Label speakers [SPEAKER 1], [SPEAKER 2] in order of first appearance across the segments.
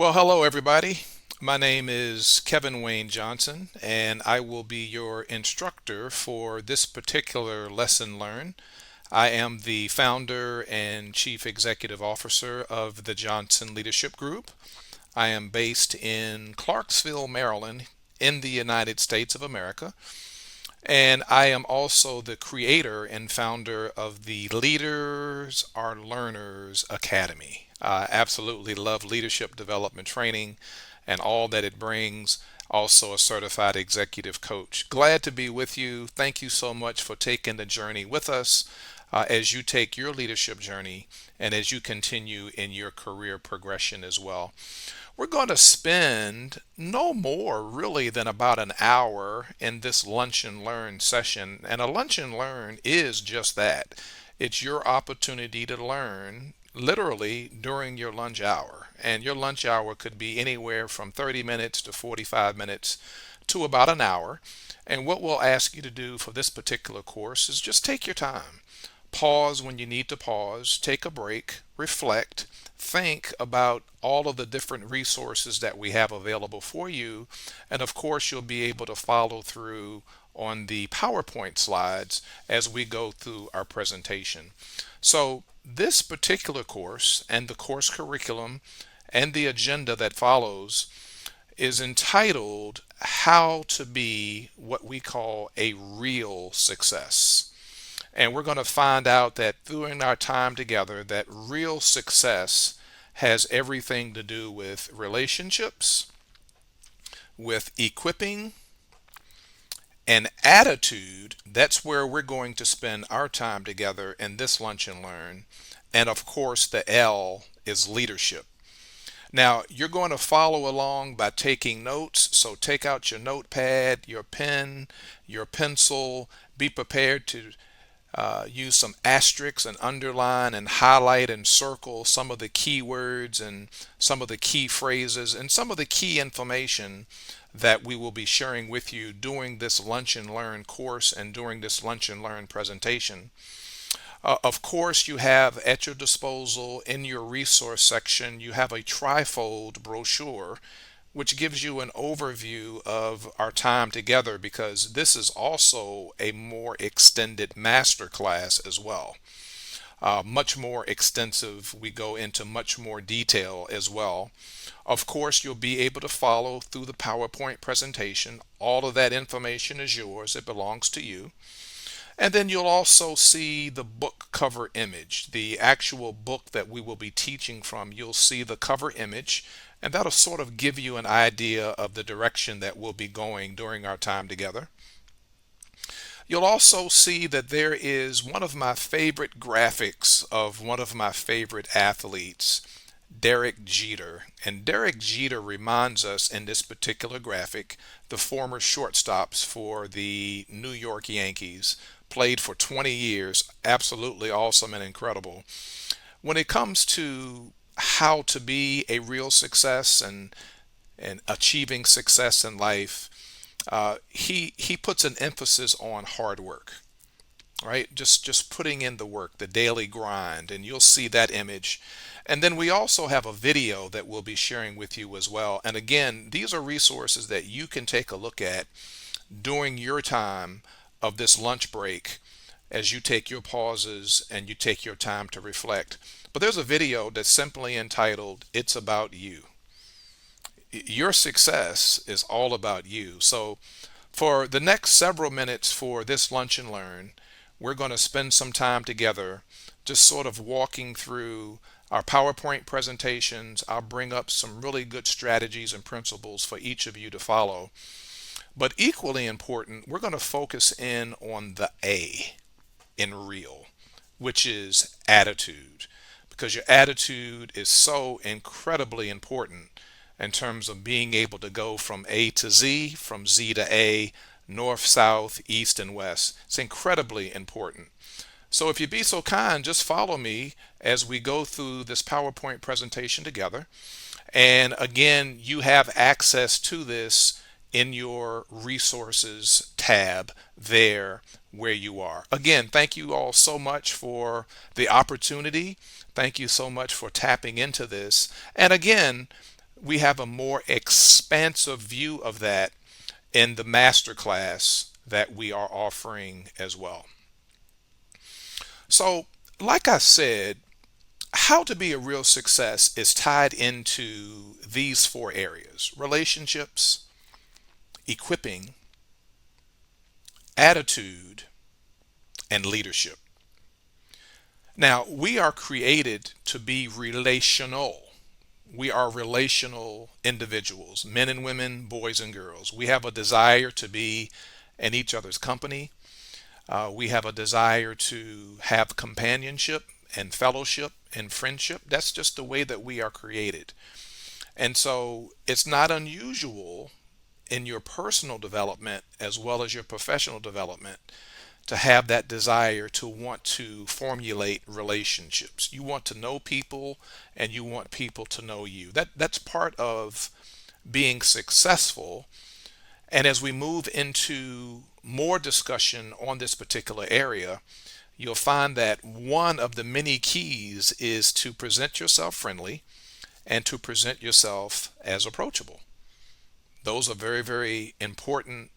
[SPEAKER 1] Well, hello, everybody. My name is Kevin Wayne Johnson, and I will be your instructor for this particular lesson learn. I am the founder and chief executive officer of the Johnson Leadership Group. I am based in Clarksville, Maryland, in the United States of America. And I am also the creator and founder of the Leaders Are Learners Academy. I absolutely love leadership development training and all that it brings. Also, a certified executive coach. Glad to be with you. Thank you so much for taking the journey with us as you take your leadership journey and as you continue in your career progression as well. We're going to spend no more really than about an hour in this lunch and learn session. And a lunch and learn is just that. It's your opportunity to learn literally during your lunch hour. And your lunch hour could be anywhere from 30 minutes to 45 minutes to about an hour. And what we'll ask you to do for this particular course is just take your time. Pause when you need to pause, take a break, reflect, think about all of the different resources that we have available for you. And of course, you'll be able to follow through on the PowerPoint slides as we go through our presentation. So, this particular course and the course curriculum and the agenda that follows is entitled How to Be What We Call a Real Success. And we're going to find out that during our time together, that real success has everything to do with relationships, with equipping, and attitude. That's where we're going to spend our time together in this lunch and learn. And of course, the L is leadership. Now, you're going to follow along by taking notes. So take out your notepad, your pen, your pencil. Be prepared to use some asterisks and underline and highlight and circle some of the key words and some of the key phrases and some of the key information that we will be sharing with you during this Lunch and Learn course and during this Lunch and Learn presentation. Of course, you have at your disposal in your resource section, you have a trifold brochure which gives you an overview of our time together because this is also a more extended masterclass as well. Much more extensive. We go into much more detail as well. Of course, you'll be able to follow through the PowerPoint presentation. All of that information is yours, it belongs to you. And then you'll also see the book cover image, the actual book that we will be teaching from. You'll see the cover image, and that'll sort of give you an idea of the direction that we'll be going during our time together. You'll also see that there is one of my favorite graphics of one of my favorite athletes, Derek Jeter. And Derek Jeter reminds us in this particular graphic, the former shortstops for the New York Yankees, played for 20 years, absolutely awesome and incredible. When it comes to how to be a real success and achieving success in life, he puts an emphasis on hard work, right? Just putting in the work, the daily grind, and you'll see that image. And then we also have a video that we'll be sharing with you as well. And again, these are resources that you can take a look at during your time of this lunch break as you take your pauses and you take your time to reflect. But there's a video that's simply entitled, It's About You. Your success is all about you. So for the next several minutes for this lunch and learn, we're going to spend some time together just sort of walking through our PowerPoint presentations. I'll bring up some really good strategies and principles for each of you to follow. But equally important, we're going to focus in on the A in real, which is attitude, because your attitude is so incredibly important in terms of being able to go from A to Z, from Z to A, north, south, east, and west. It's incredibly important. So if you be so kind, just follow me as we go through this PowerPoint presentation together. And again, you have access to this in your resources tab there where you are. Again, thank you all so much for the opportunity. Thank you so much for tapping into this. And again, We have a more expansive view of that in the masterclass that we are offering as well. So, like I said, how to be a real success is tied into these four areas: relationships, equipping, attitude, and leadership. Now, we are created to be relational. We are relational individuals, men and women, boys and girls. We have a desire to be in each other's company. We have a desire to have companionship and fellowship and friendship. That's just the way that we are created. And so it's not unusual in your personal development as well as your professional development to have that desire to want to formulate relationships. You want to know people and you want people to know you. That's part of being successful. And as we move into more discussion on this particular area, you'll find that one of the many keys is to present yourself friendly and to present yourself as approachable. Those are very, very important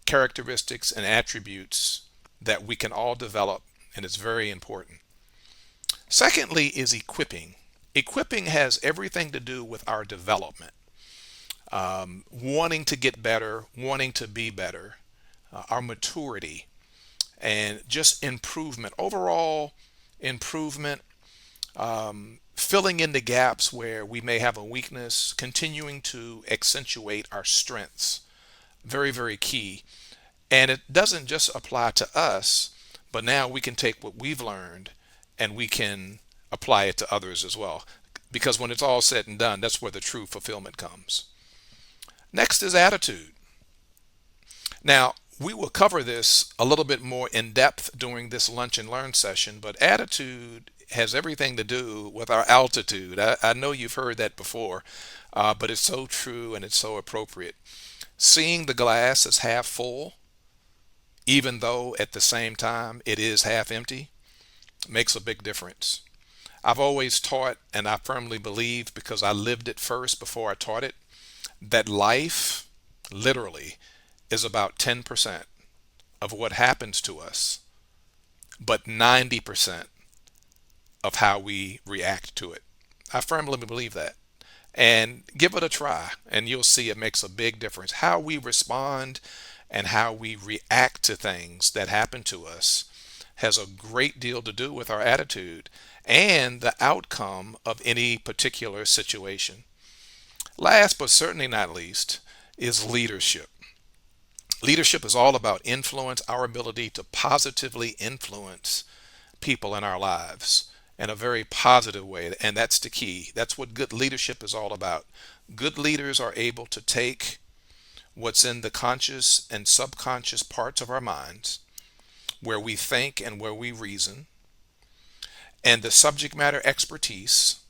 [SPEAKER 1] characteristics and attributes that we can all develop, and it's very important. Secondly, is equipping. Equipping has everything to do with our development, wanting to get better, wanting to be better, our maturity, and just improvement, overall improvement, filling in the gaps where we may have a weakness, continuing to accentuate our strengths. Very, very key. And it doesn't just apply to us, but now we can take what we've learned and we can apply it to others as well. Because when it's all said and done, that's where the true fulfillment comes. Next is attitude. Now, we will cover this a little bit more in depth during this lunch and learn session, but attitude has everything to do with our altitude. I know you've heard that before, but it's so true and it's so appropriate. Seeing the glass as half full, even though at the same time it is half empty, makes a big difference. I've always taught, and I firmly believe because I lived it first before I taught it, that life literally is about 10% of what happens to us, but 90% of how we react to it. I firmly believe that. And give it a try, and you'll see it makes a big difference. How we respond and how we react to things that happen to us has a great deal to do with our attitude and the outcome of any particular situation. Last but certainly not least is leadership. Leadership is all about influence, our ability to positively influence people in our lives in a very positive way. And that's the key. That's what good leadership is all about. Good leaders are able to take what's in the conscious and subconscious parts of our minds, where we think and where we reason, and the subject matter expertise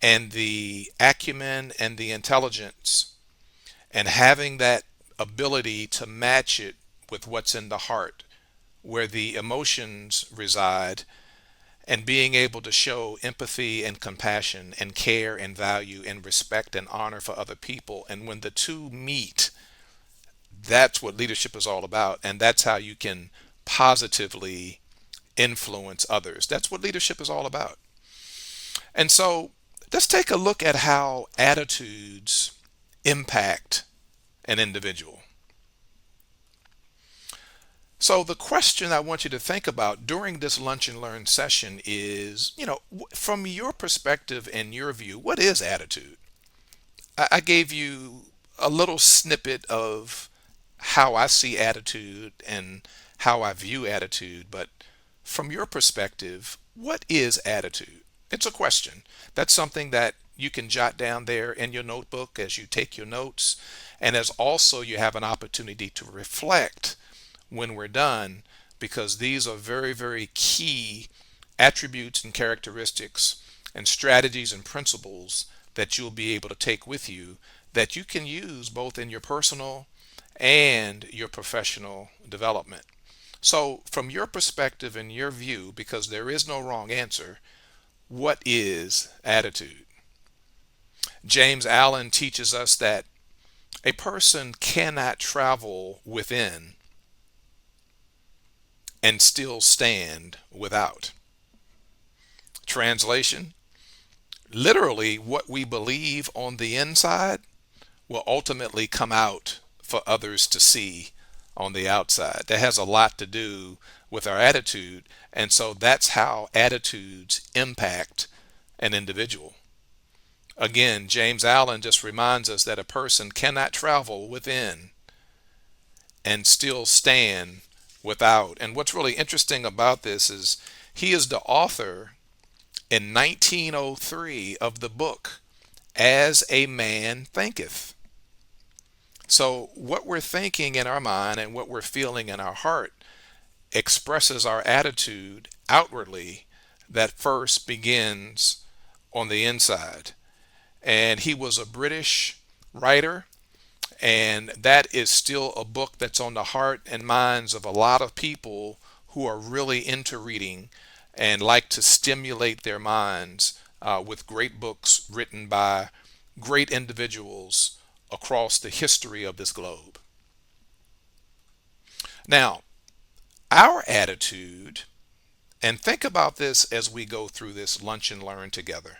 [SPEAKER 1] and the acumen and the intelligence, and having that ability to match it with what's in the heart, where the emotions reside, and being able to show empathy and compassion and care and value and respect and honor for other people. And when the two meet, that's what leadership is all about. And that's how you can positively influence others. That's what leadership is all about. And so let's take a look at how attitudes impact an individual. So the question I want you to think about during this lunch and learn session is, from your perspective and your view, what is attitude? I gave you a little snippet of how I see attitude and how I view attitude, but from your perspective, what is attitude? It's a question. That's something that you can jot down there in your notebook as you take your notes, and as also you have an opportunity to reflect when we're done, because these are very, very key attributes and characteristics and strategies and principles that you'll be able to take with you that you can use both in your personal and your professional development. So, from your perspective and your view, because there is no wrong answer, what is attitude? James Allen teaches us that a person cannot travel within and still stand without. Translation: literally, what we believe on the inside will ultimately come out for others to see on the outside. That has a lot to do with our attitude. And so that's how attitudes impact an individual. Again, James Allen just reminds us that a person cannot travel within and still stand without. And what's really interesting about this is he is the author in 1903 of the book As a Man Thinketh. So, what we're thinking in our mind and what we're feeling in our heart expresses our attitude outwardly that first begins on the inside. And he was a British writer, and that is still a book that's on the heart and minds of a lot of people who are really into reading and like to stimulate their minds with great books written by great individuals across the history of this globe. Now, our attitude, and think about this as we go through this lunch and learn together,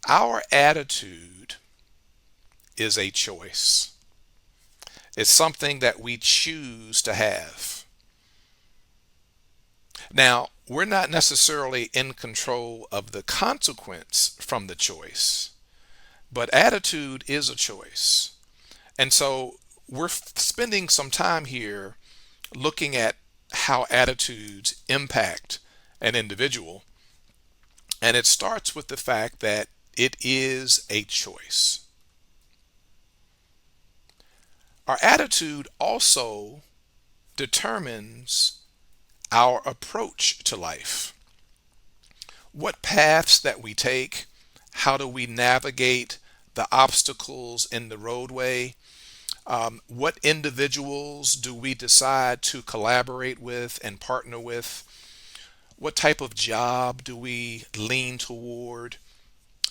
[SPEAKER 1] our attitude is a choice. It's something that we choose to have. Now, we're not necessarily in control of the consequence from the choice, but attitude is a choice. And so we're spending some time here looking at how attitudes impact an individual. And it starts with the fact that it is a choice. Our attitude also determines our approach to life. What paths that we take, how do we navigate the obstacles in the roadway? What individuals do we decide to collaborate with and partner with? What type of job do we lean toward?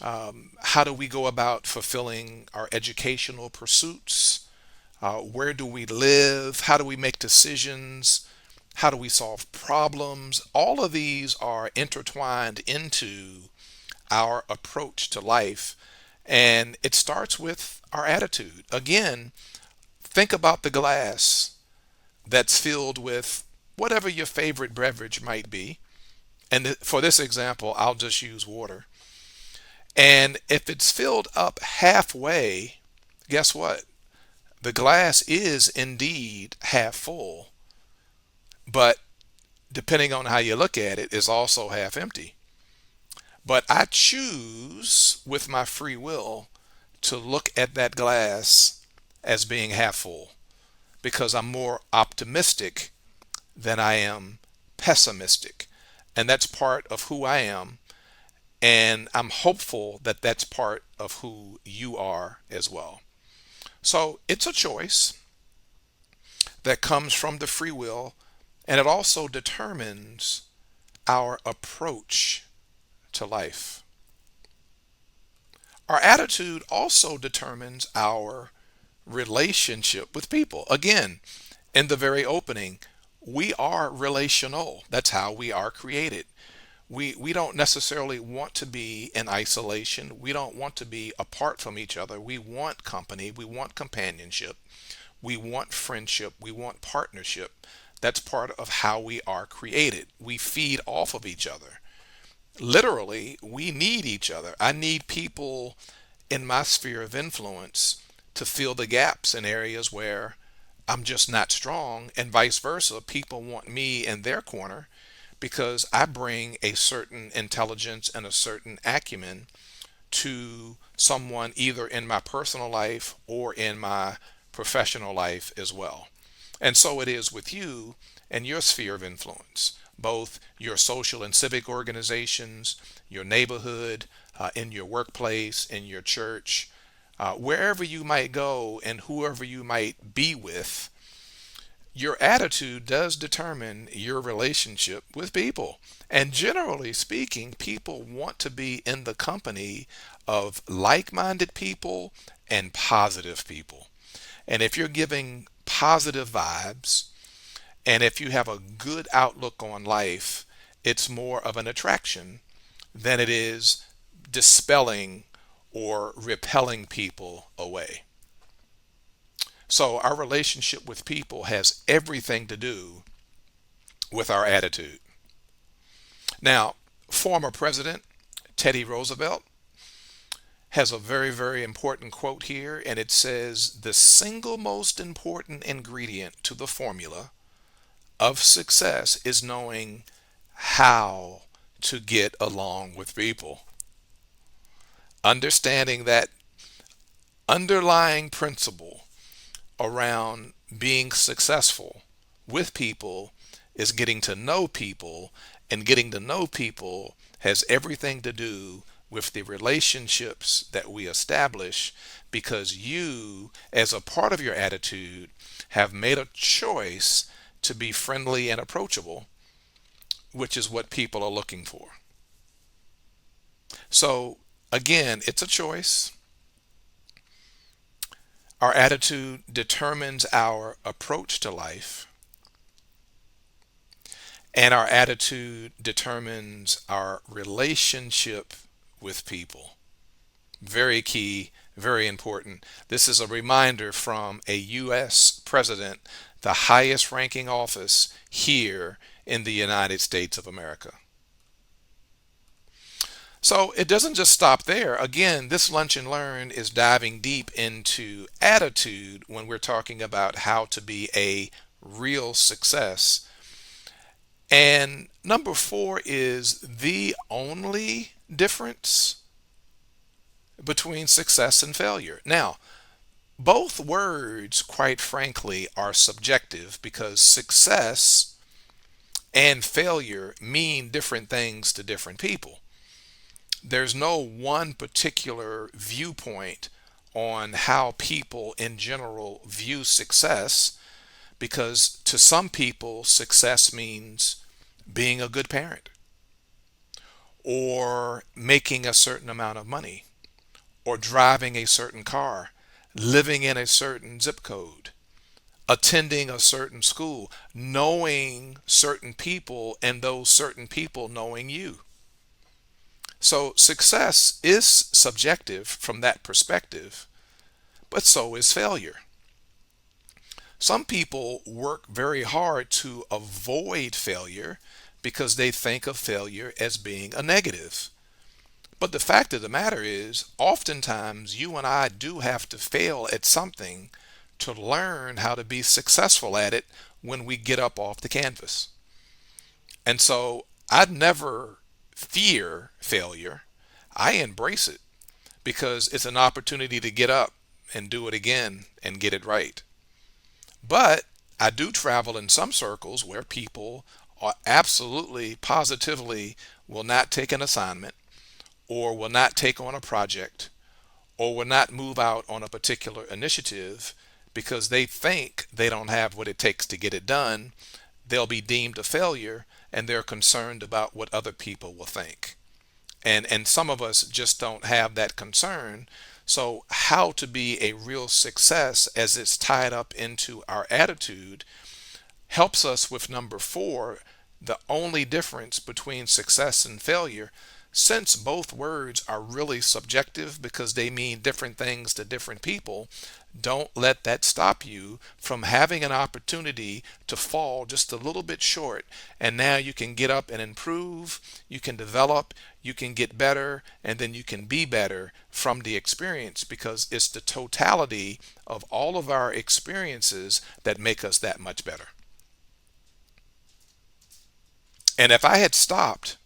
[SPEAKER 1] How do we go about fulfilling our educational pursuits? Where do we live? How do we make decisions? How do we solve problems? All of these are intertwined into our approach to life. And it starts with our attitude. Again, think about the glass that's filled with whatever your favorite beverage might be. And for this example, I'll just use water. And if it's filled up halfway, guess what? The glass is indeed half full, but depending on how you look at it, is also half empty. But I choose with my free will to look at that glass as being half full because I'm more optimistic than I am pessimistic. And that's part of who I am. And I'm hopeful that that's part of who you are as well. So it's a choice that comes from the free will, and it also determines our approach to life. Our attitude also determines our relationship with people. Again, in the very opening, we are relational. That's how we are created. We don't necessarily want to be in isolation. We don't want to be apart from each other. We want company. We want companionship. We want friendship. We want partnership. That's part of how we are created. We feed off of each other. Literally, we need each other. I need people in my sphere of influence to fill the gaps in areas where I'm just not strong, and vice versa. People want me in their corner because I bring a certain intelligence and a certain acumen to someone either in my personal life or in my professional life as well. And so it is with you and your sphere of influence, both your social and civic organizations, your neighborhood, in your workplace, in your church, wherever you might go and whoever you might be with. your attitude does determine your relationship with people. And generally speaking, people want to be in the company of like minded people and positive people. And if you're giving positive vibes, and if you have a good outlook on life, it's more of an attraction than it is dispelling or repelling people away. So our relationship with people has everything to do with our attitude. Now, former President Teddy Roosevelt has a very, very important quote here, and it says, "The single most important ingredient to the formula of success is knowing how to get along with people." Understanding that underlying principle around being successful with people is getting to know people, and getting to know people has everything to do with the relationships that we establish, because you, as a part of your attitude, have made a choice to be friendly and approachable, which is what people are looking for. So, again, it's a choice. Our attitude determines our approach to life, and our attitude determines our relationship with people. Very key, very important. This is a reminder from a U.S. president, the highest ranking office here in the United States of America. So it doesn't just stop there. Again, this Lunch and Learn is diving deep into attitude when we're talking about how to be a real success. And number four is the only difference between success and failure. Now, both words, quite frankly, are subjective, because success and failure mean different things to different people. There's no one particular viewpoint on how people in general view success, because to some people, success means being a good parent, or making a certain amount of money, or driving a certain car, living in a certain zip code, attending a certain school, knowing certain people, and those certain people knowing you. So success is subjective from that perspective, but so is failure. Some people work very hard to avoid failure because they think of failure as being a negative. But the fact of the matter is, oftentimes you and I do have to fail at something to learn how to be successful at it when we get up off the canvas. And so I'd never fear failure. I embrace it because it's an opportunity to get up and do it again and get it right. But I do travel in some circles where people are absolutely, positively will not take an assignment, or will not take on a project, or will not move out on a particular initiative because they think they don't have what it takes to get it done. They'll be deemed a failure, and they're concerned about what other people will think. And some of us just don't have that concern. So how to be a real success, as it's tied up into our attitude, helps us with number four, the only difference between success and failure. Since both words are really subjective because they mean different things to different people, don't let that stop you from having an opportunity to fall just a little bit short. And now you can get up and improve, you can develop, you can get better, and then you can be better from the experience, because it's the totality of all of our experiences that make us that much better. And if I had stopped,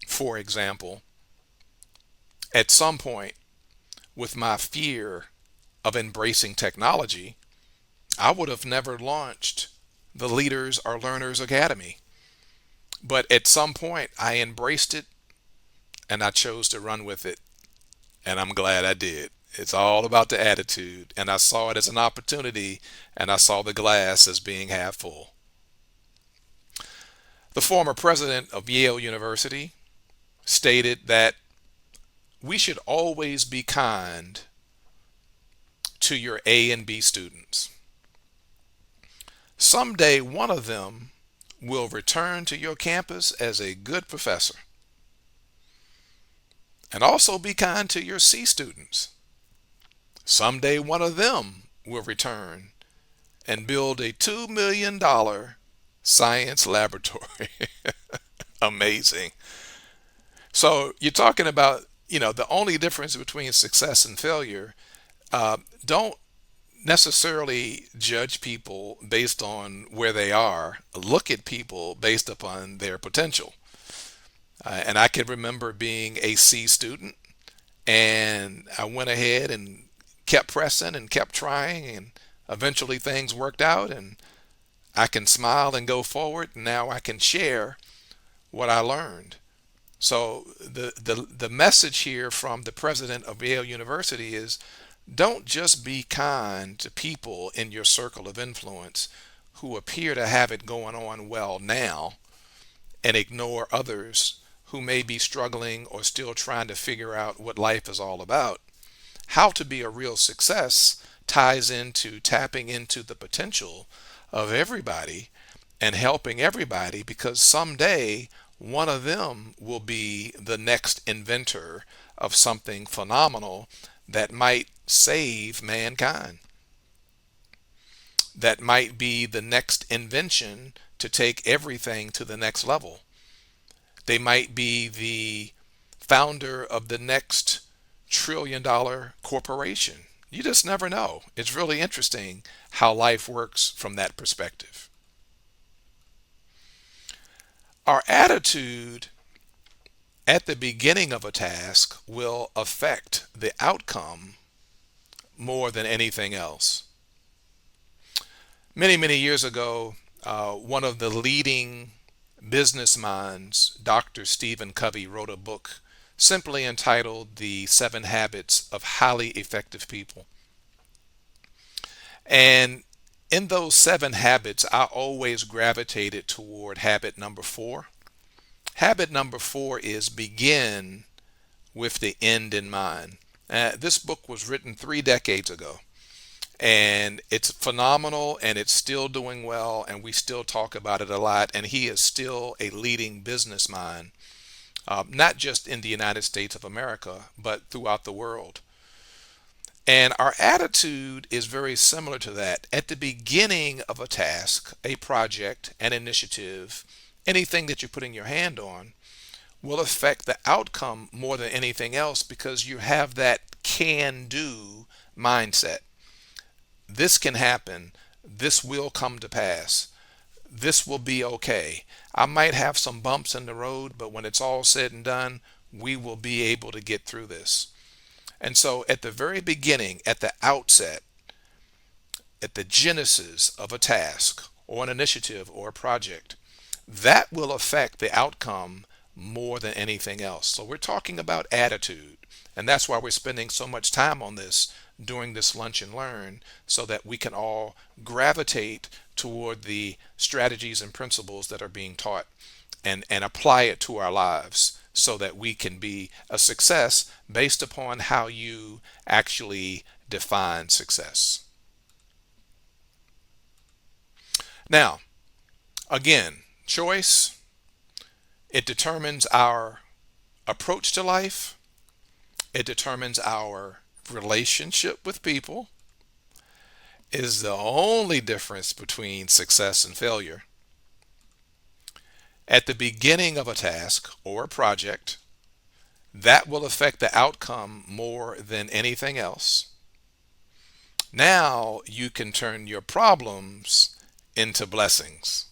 [SPEAKER 1] for example, at some point with my fear of embracing technology, I would have never launched the Leaders or Learners Academy. But at some point, I embraced it and I chose to run with it. And I'm glad I did. It's all about the attitude. And I saw it as an opportunity, and I saw the glass as being half full. The former president of Yale University stated that we should always be kind to your A and B students. Someday one of them will return to your campus as a good professor. And also be kind to your C students. Someday one of them will return and build a $2 million science laboratory. Amazing. So you're talking about, the only difference between success and failure. Don't necessarily judge people based on where they are. Look at people based upon their potential. And I can remember being a C student, and I went ahead and kept pressing and kept trying, and eventually things worked out, and I can smile and go forward. And now I can share what I learned. So the message here from the president of Yale University is, don't just be kind to people in your circle of influence who appear to have it going on well now, and ignore others who may be struggling or still trying to figure out what life is all about. How to be a real success ties into tapping into the potential of everybody and helping everybody, because someday one of them will be the next inventor of something phenomenal that might save mankind. That might be the next invention to take everything to the next level. They might be the founder of the next $1 trillion corporation. You just never know. It's really interesting how life works from that perspective. Our attitude at the beginning of a task will affect the outcome more than anything else. Many, many years ago, one of the leading business minds, Dr. Stephen Covey, wrote a book simply entitled The 7 Habits of Highly Effective People. And in those 7 habits, I always gravitated toward habit number 4. Habit number 4 is begin with the end in mind. This book was written 3 decades ago, and it's phenomenal, and it's still doing well, and we still talk about it a lot. And he is still a leading business mind, not just in the United States of America, but throughout the world. And our attitude is very similar to that. At the beginning of a task, a project, an initiative, anything that you're putting your hand on will affect the outcome more than anything else, because you have that can do mindset. This can happen. This will come to pass. This will be okay. I might have some bumps in the road, but when it's all said and done, we will be able to get through this. And so at the very beginning, at the outset, at the genesis of a task or an initiative or a project, that will affect the outcome more than anything else. So we're talking about attitude. And that's why we're spending so much time on this during this lunch and learn, so that we can all gravitate toward the strategies and principles that are being taught, and apply it to our lives, so that we can be a success based upon how you actually define success. Now, again, choice, it determines our approach to life. It determines our relationship with people. It is the only difference between success and failure. At the beginning of a task or a project, that will affect the outcome more than anything else. Now you can turn your problems into blessings.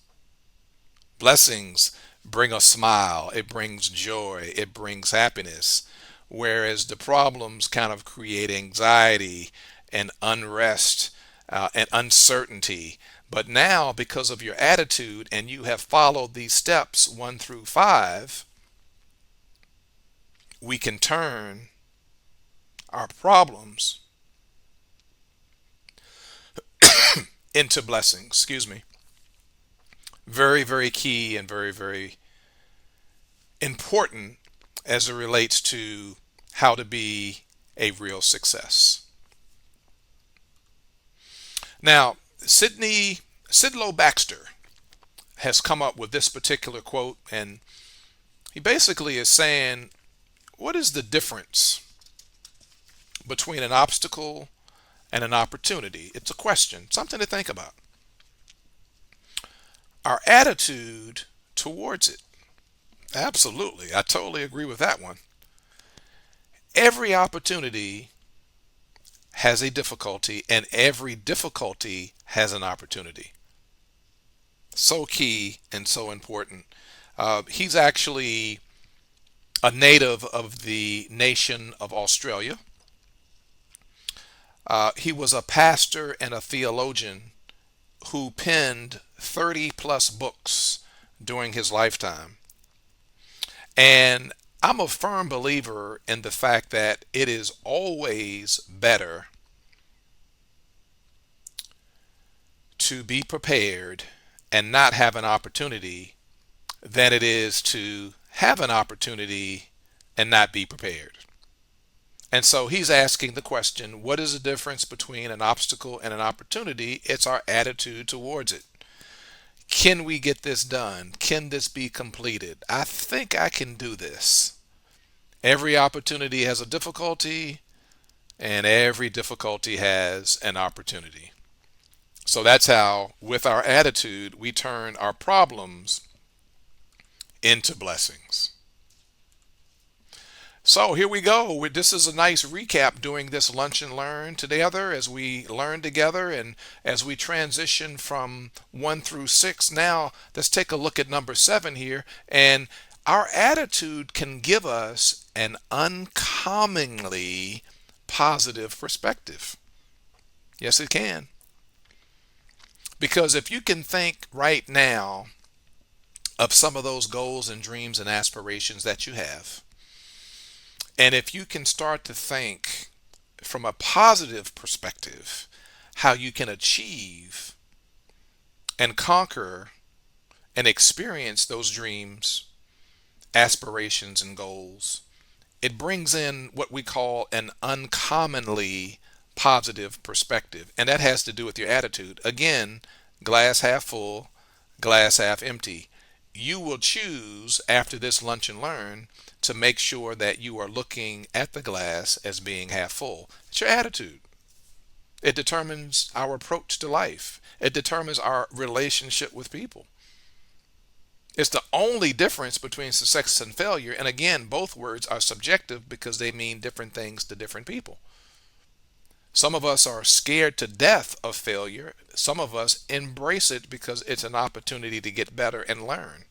[SPEAKER 1] Blessings bring a smile, it brings joy, it brings happiness, whereas the problems kind of create anxiety and unrest and uncertainty. But now, because of your attitude, and you have followed these steps 1 through 5, we can turn our problems into blessings. Excuse me. Very, very key and very, very important as it relates to how to be a real success. Now, Sidlow Baxter has come up with this particular quote, and he basically is saying, what is the difference between an obstacle and an opportunity? It's a question, something to think about. Our attitude towards it. Absolutely. I totally agree with that one. Every opportunity has a difficulty, and every difficulty has an opportunity. So key and so important. He's actually a native of the nation of Australia. He was a pastor and a theologian who penned 30 plus books during his lifetime. And I'm a firm believer in the fact that it is always better to be prepared and not have an opportunity than it is to have an opportunity and not be prepared. And so he's asking the question, what is the difference between an obstacle and an opportunity? It's our attitude towards it. Can we get this done? Can this be completed? I think I can do this. Every opportunity has a difficulty, and every difficulty has an opportunity. So that's how, with our attitude, we turn our problems into blessings. So here we go. This is a nice recap doing this lunch and learn together as we learn together and as we transition from 1 through 6. Now, let's take a look at number 7 here. And our attitude can give us an uncommonly positive perspective. Yes, it can. Because if you can think right now of some of those goals and dreams and aspirations that you have, and if you can start to think from a positive perspective how you can achieve and conquer and experience those dreams, aspirations, and goals, it brings in what we call an uncommonly positive perspective. And that has to do with your attitude. Again, glass half full, glass half empty. You will choose after this lunch and learn to make sure that you are looking at the glass as being half full. It's your attitude. It determines our approach to life. It determines our relationship with people. It's the only difference between success and failure. And again, both words are subjective because they mean different things to different people. Some of us are scared to death of failure. Some of us embrace it because it's an opportunity to get better and learn.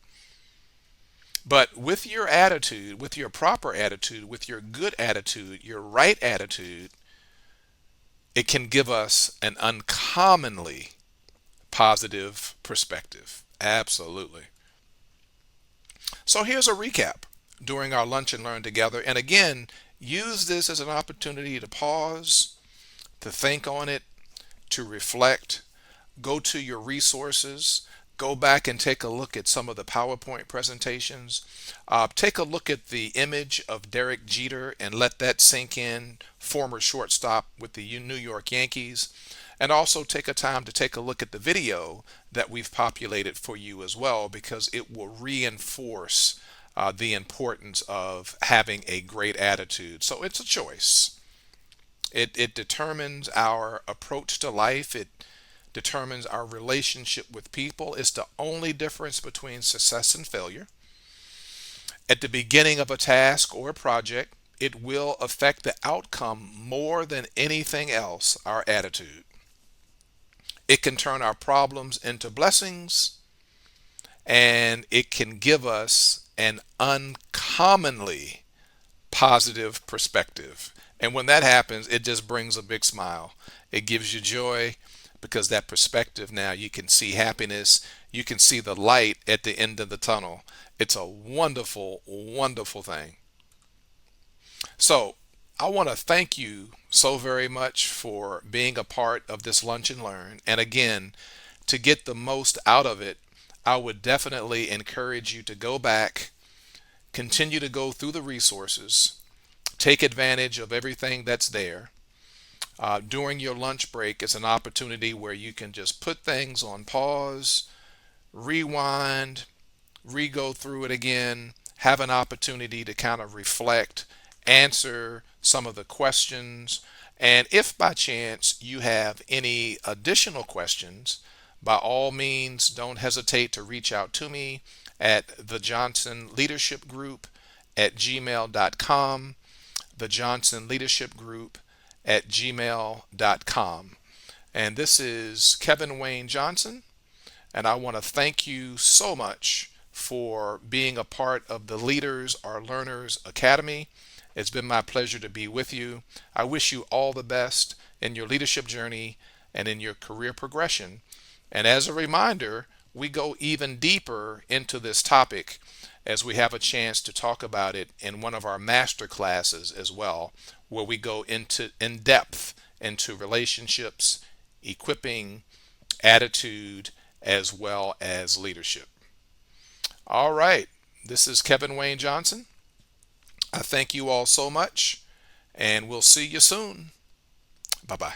[SPEAKER 1] But with your attitude, with your proper attitude, with your good attitude, your right attitude, it can give us an uncommonly positive perspective. Absolutely. So here's a recap during our lunch and learn together. And again, use this as an opportunity to pause, to think on it, to reflect, go to your resources, go back and take a look at some of the PowerPoint presentations. Take a look at the image of Derek Jeter and let that sink in, former shortstop with the New York Yankees. And also take a time to take a look at the video that we've populated for you as well, because it will reinforce the importance of having a great attitude. So it's a choice. It determines our approach to life. It determines our relationship with people. It's the only difference between success and failure. At the beginning of a task or a project, it will affect the outcome more than anything else, our attitude. It can turn our problems into blessings, and it can give us an uncommonly positive perspective. And when that happens, it just brings a big smile. It gives you joy because that perspective, now you can see happiness. You can see the light at the end of the tunnel. It's a wonderful, wonderful thing. So I want to thank you so very much for being a part of this Lunch and Learn. And again, to get the most out of it, I would definitely encourage you to go back, continue to go through the resources, take advantage of everything that's there. During your lunch break, it's an opportunity where you can just put things on pause, rewind, re-go through it again, have an opportunity to kind of reflect, answer some of the questions, and if by chance you have any additional questions, by all means, don't hesitate to reach out to me at the Johnson Leadership Group at gmail.com, the Johnson Leadership Group at gmail.com. And this is Kevin Wayne Johnson, and I want to thank you so much for being a part of the Leaders Are Learners Academy. It's been my pleasure to be with you. I wish you all the best in your leadership journey and in your career progression. And as a reminder, we go even deeper into this topic as we have a chance to talk about it in one of our master classes as well, where we go into in depth into relationships, equipping, attitude, as well as leadership. All right, this is Kevin Wayne Johnson. I thank you all so much, and we'll see you soon. Bye bye.